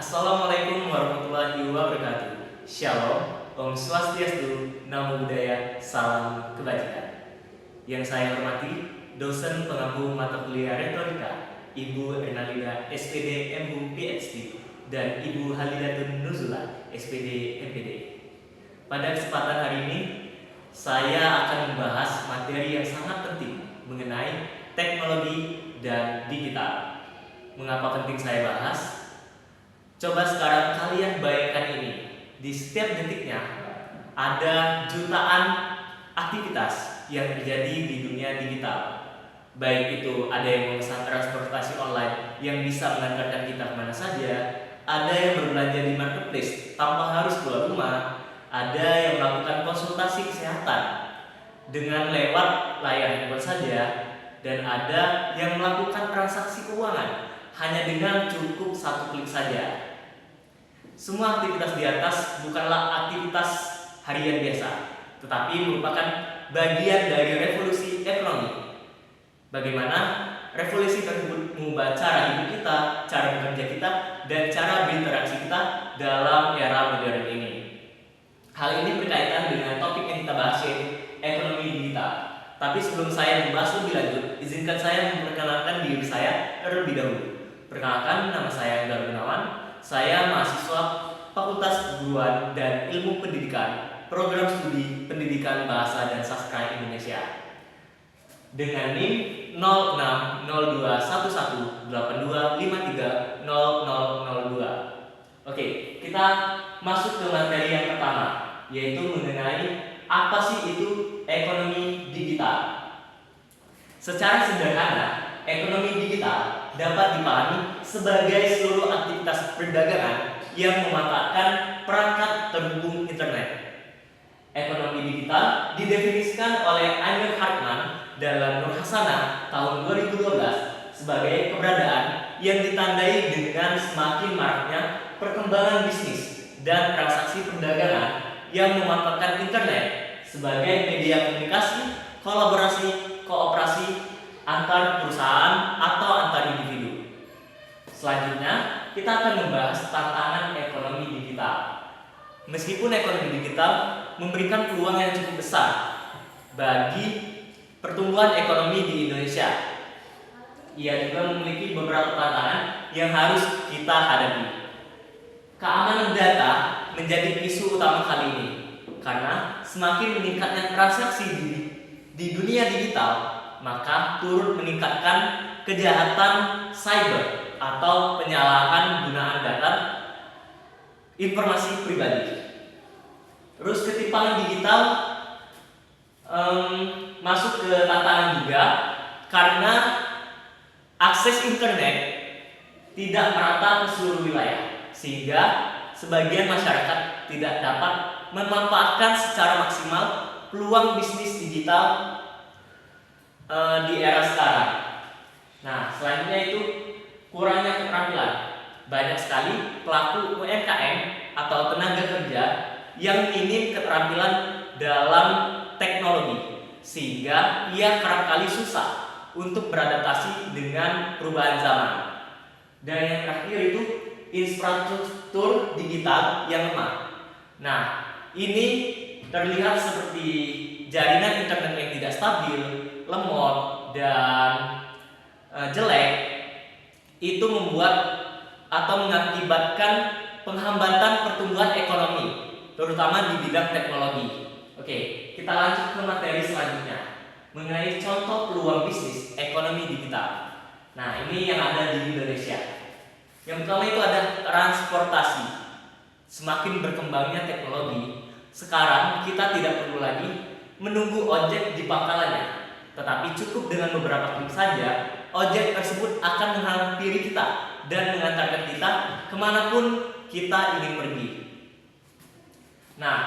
Assalamualaikum warahmatullahi wabarakatuh. Shalom, Om Swastiastu, Namo Buddhaya, Salam Kebajikan. Yang saya hormati, dosen pengampu mata kuliah retorika, Ibu Ernalida SPD MHum PhD dan Ibu Halidatun Nuzula SPD MPD. Pada kesempatan hari ini, saya akan membahas materi yang sangat penting mengenai teknologi dan digital. Mengapa penting saya bahas? Coba sekarang kalian bayangkan ini, di setiap detiknya ada jutaan aktivitas yang terjadi di dunia digital. Baik itu ada yang memesan transportasi online yang bisa mengantarkan kita kemana saja, ada yang berbelanja di marketplace tanpa harus keluar rumah, ada yang melakukan konsultasi kesehatan dengan lewat layar handphone saja, dan ada yang melakukan transaksi keuangan hanya dengan cukup satu klik saja. Semua aktivitas di atas bukanlah aktivitas harian biasa, tetapi merupakan bagian dari revolusi ekonomi. Bagaimana revolusi tersebut mengubah cara hidup kita, cara bekerja kita, dan cara berinteraksi kita dalam era modern ini. Hal ini berkaitan dengan topik yang kita bahas, yaitu ekonomi digital. Tapi sebelum saya membahas lebih lanjut, izinkan saya memperkenalkan diri saya terlebih dahulu. Perkenalkan, nama saya Anggar Gunawan. Saya mahasiswa Fakultas Keguruan dan Ilmu Pendidikan, Program Studi Pendidikan Bahasa dan Sastra Indonesia, dengan NIM 060182530002. Oke, kita masuk ke materi yang pertama, yaitu mengenai apa sih itu ekonomi digital. Secara sederhana, ekonomi digital dapat dipahami sebagai seluruh aktivitas perdagangan yang memanfaatkan perangkat terhubung internet. Ekonomi digital didefinisikan oleh Amir Hartman dalam Nur Hasanah tahun 2012 sebagai keberadaan yang ditandai dengan semakin maraknya perkembangan bisnis dan transaksi perdagangan yang memanfaatkan internet sebagai media komunikasi, kolaborasi, kooperasi antar perusahaan atau antar individu. Selanjutnya, kita akan membahas tantangan ekonomi digital. Meskipun ekonomi digital memberikan peluang yang cukup besar bagi pertumbuhan ekonomi di Indonesia, ia juga memiliki beberapa tantangan yang harus kita hadapi. Keamanan data menjadi isu utama kali ini, karena semakin meningkatnya transaksi di dunia digital, maka turut meningkatkan kejahatan cyber atau penyalahan gunaan data informasi pribadi. Terus ketimpangan digital masuk ke tantangan juga, karena akses internet tidak merata ke seluruh wilayah, sehingga sebagian masyarakat tidak dapat memanfaatkan secara maksimal peluang bisnis digital di era sekarang. Nah, selanjutnya itu kurangnya keterampilan. Banyak sekali pelaku UMKM atau tenaga kerja yang minim keterampilan dalam teknologi, sehingga ia kerap kali susah untuk beradaptasi dengan perubahan zaman. Dan yang terakhir itu infrastruktur digital yang lemah. Nah, ini terlihat seperti jaringan internet yang tidak stabil, lemot, dan jelek. Itu membuat atau mengakibatkan penghambatan pertumbuhan ekonomi, terutama di bidang teknologi. Oke, kita lanjut ke materi selanjutnya mengenai contoh peluang bisnis ekonomi digital. Nah, ini yang ada di Indonesia. Yang pertama itu ada transportasi. Semakin berkembangnya teknologi, sekarang kita tidak perlu lagi menunggu ojek di pangkalannya, tetapi cukup dengan beberapa klik saja, ojek tersebut akan menghampiri kita dan mengantarkan kita kemanapun kita ingin pergi. Nah,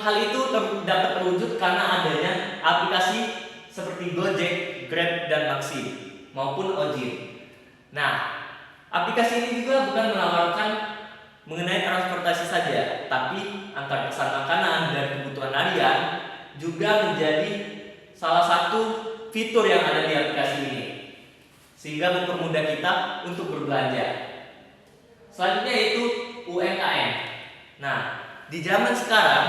hal itu dapat terwujud karena adanya aplikasi seperti Gojek, Grab, dan Maxi maupun Ojek. Nah, aplikasi ini juga bukan menawarkan mengenai transportasi saja, tapi antar pesan makanan dan kebutuhan harian juga menjadi salah satu fitur yang ada di aplikasi ini, sehingga mempermudah kita untuk berbelanja. Selanjutnya yaitu UMKM. Nah, di zaman sekarang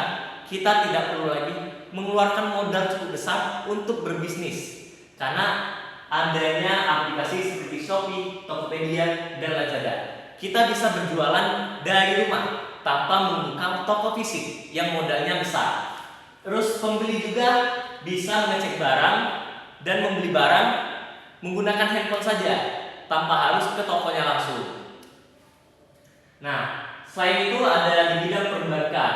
kita tidak perlu lagi mengeluarkan modal cukup besar untuk berbisnis karena adanya aplikasi seperti Shopee, Tokopedia, dan Lazada. Kita bisa berjualan dari rumah tanpa membuka toko fisik yang modalnya besar. Terus pembeli juga bisa mengecek barang dan membeli barang menggunakan handphone saja tanpa harus ke tokonya langsung. Nah, selain itu ada di bidang perbankan.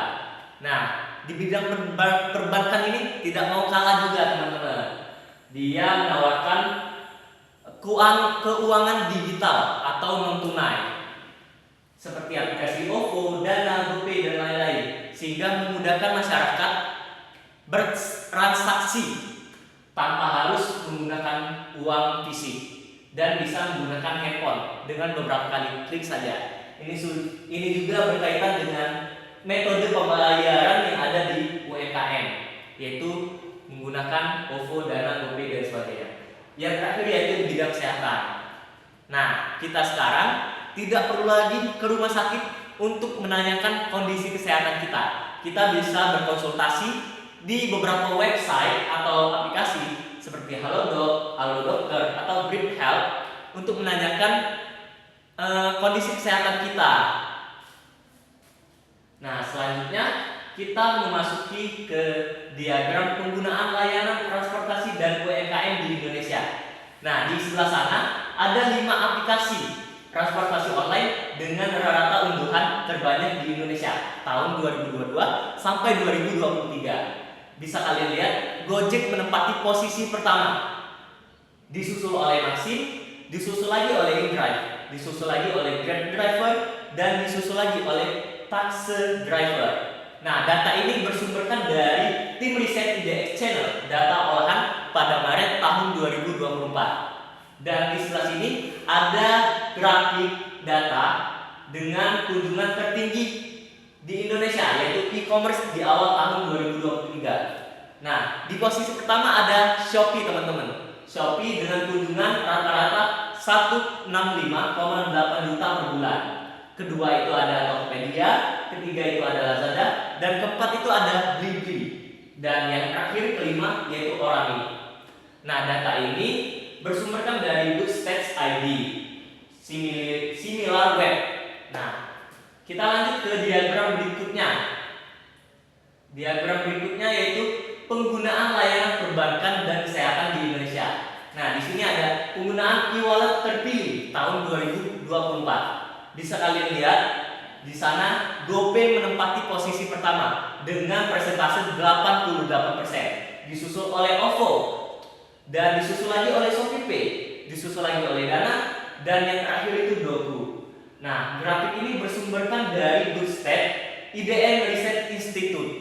Nah, di bidang perbankan ini tidak mau kalah juga teman-teman. Dia menawarkan keuangan digital atau non tunai seperti aplikasi OVO, Dana, GoPay, dan lain-lain, sehingga memudahkan masyarakat bertransaksi tanpa harus menggunakan uang fisik dan bisa menggunakan handphone dengan beberapa kali klik saja. Ini juga berkaitan dengan metode pembayaran yang ada di UMKM, yaitu menggunakan OVO, Dana, GoPay, dan sebagainya. Yang terakhir yaitu di bidang kesehatan. Nah, kita sekarang tidak perlu lagi ke rumah sakit untuk menanyakan kondisi kesehatan kita. Kita bisa berkonsultasi di beberapa website atau aplikasi seperti Halodoc, Halodokter, atau Grip Health untuk menanyakan kondisi kesehatan kita. Nah, selanjutnya kita memasuki ke diagram penggunaan layanan transportasi dan UMKM di Indonesia. Nah, di sebelah sana ada 5 aplikasi transportasi online dengan rata-rata unduhan terbanyak di Indonesia tahun 2022 sampai 2023. Bisa kalian lihat, Gojek menempati posisi pertama, disusul oleh Maxim, disusul lagi oleh InDrive, disusul lagi oleh Grab Driver, dan disusul lagi oleh Taxi Driver. Nah, data ini bersumberkan dari tim riset IDX Channel, data olahan pada Maret tahun 2024. Dan di sebelah sini ada grafik data dengan kunjungan tertinggi di Indonesia, yaitu e-commerce di awal tahun 2023. Nah, di posisi pertama ada Shopee, teman-teman. Shopee dengan kunjungan rata-rata 165,8 juta per bulan. Kedua itu ada Tokopedia, ketiga itu ada Lazada, dan keempat itu ada Blibli. Dan yang terakhir kelima yaitu Orami. Nah, data ini bersumberkan dari Goodstats ID, Similarweb. Nah, kita lanjut ke diagram berikutnya. Diagram berikutnya yaitu penggunaan layanan perbankan dan kesehatan di Indonesia. Nah, di sini ada penggunaan e-wallet terpilih tahun 2024. Bisa kalian lihat di sana GoPay menempati posisi pertama dengan persentase 88%, disusul oleh OVO, dan disusul lagi oleh ShopeePay, disusul lagi oleh Dana, dan yang terakhir itu Doku. Nah, grafik ini bersumberkan dari Goodstats IDN Research Institute.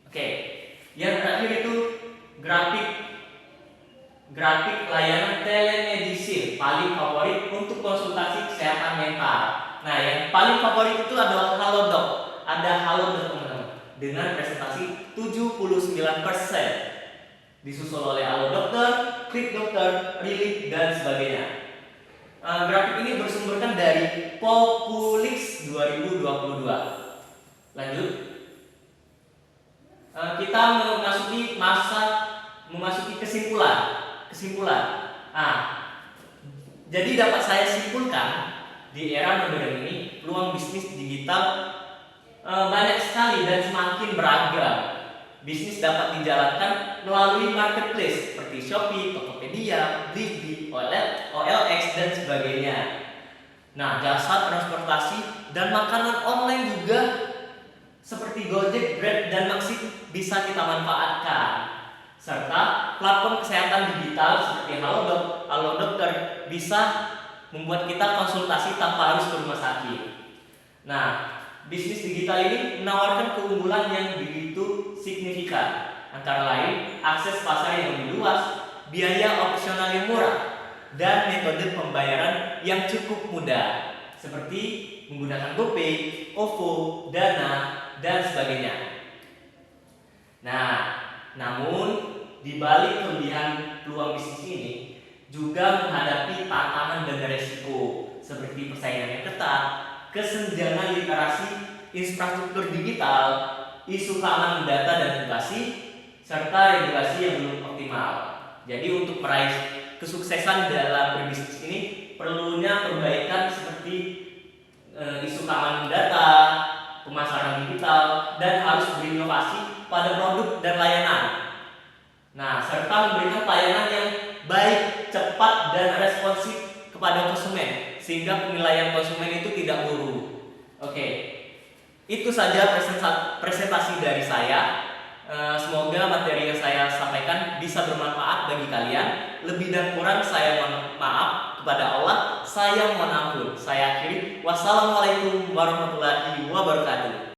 Oke, yang terakhir itu grafik layanan telemedicine paling favorit untuk konsultasi kesehatan mental. Nah, yang paling favorit itu adalah Halodoc. Ada Halodoc, teman-teman, dengan presentasi 79%. Disusul oleh Halodokter, Klik Dokter, Relief, dan sebagainya. Grafik ini bersumberkan dari Populix 2022. Lanjut. Kita memasuki kesimpulan. Nah, jadi dapat saya simpulkan di era modern ini peluang bisnis digital banyak sekali dan semakin beragam. Bisnis dapat dijalankan melalui marketplace seperti Shopee, Tokopedia, Blibli, OLX, dan sebagainya. Nah, jasa transportasi dan makanan online juga seperti Gojek, Grab, dan Maxim bisa kita manfaatkan. Serta platform kesehatan digital seperti Halodoc, Halodokter bisa membuat kita konsultasi tanpa harus ke rumah sakit. Nah, bisnis digital ini menawarkan keunggulan yang begitu signifikan, antara lain akses pasar yang lebih luas, biaya operasional yang murah, dan metode pembayaran yang cukup mudah, seperti menggunakan GoPay, OVO, Dana, dan sebagainya. Nah, namun di balik kelebihan peluang bisnis ini juga menghadapi tantangan dan resiko seperti persaingan yang ketat, kesenjangan literasi infrastruktur digital, isu keamanan data dan privasi, serta regulasi yang belum optimal. Jadi untuk meraih kesuksesan dalam berbisnis ini perlunya perbaikan seperti isu keamanan data, pemasaran digital, dan harus berinovasi pada produk dan layanan. Nah, serta memberikan pelayanan yang baik, cepat, dan responsif kepada konsumen, sehingga penilaian konsumen itu tidak buruk. Oke, itu saja presentasi dari saya. Semoga materi yang saya sampaikan bisa bermanfaat bagi kalian. Lebih dan kurang saya mohon maaf kepada Allah. Saya mohon ampun. Saya akhiri. Wassalamualaikum warahmatullahi wabarakatuh.